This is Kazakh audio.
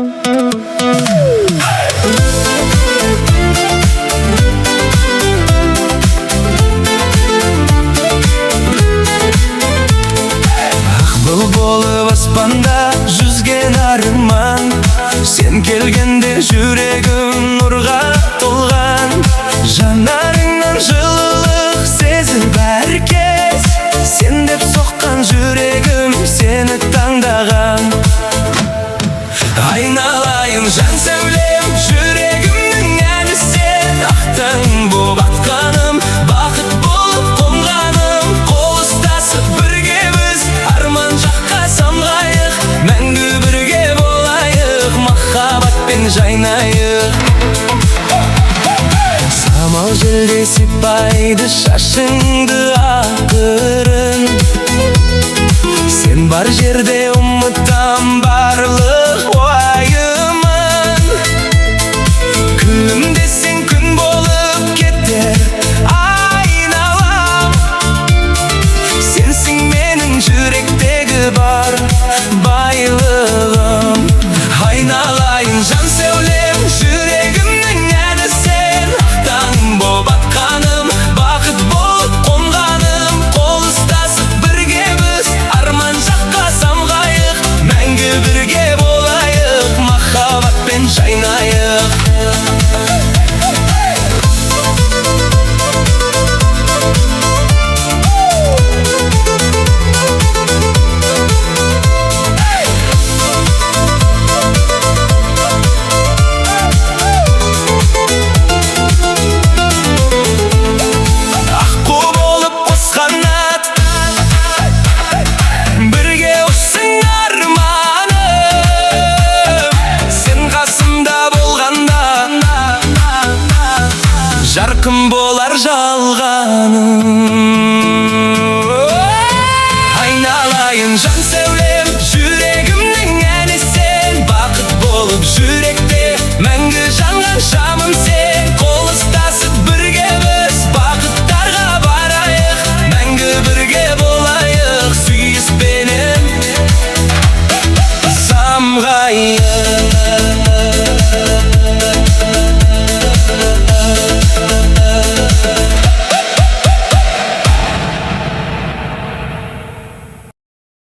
Болып аспанда жүзген арман, сен келгенде жүрегім нұрға толған. Жанарыңнан жылылық сезіп әркез, сен деп соққан жүрегім сені таңдаған. Айналайын жан сәулем, жүрегімнің әні сен. Ақтаң боп атқаным, бақыт болып қонғаным. Қол ұстасып бірге біз арман жаққа самғайық, мәңгі бірге болайық, махаббатпен жайнайық. Самал желде сипайды шашыңды ақырын, сен бар жерде ұмытам барлық уайымын. Күлімдесең күн болып кетер айналам, сенсің менің жүректегі бар байлығым. Айналайын жан сәулем, жүрегімнің әні сен. Ақтаң боп атқаным, бақыт болып қонғаным. Қол ұстасып бірге біз арман жаққа самғайық, мәңгі бірге болайық, махаббатпен жайнайық. Жарқын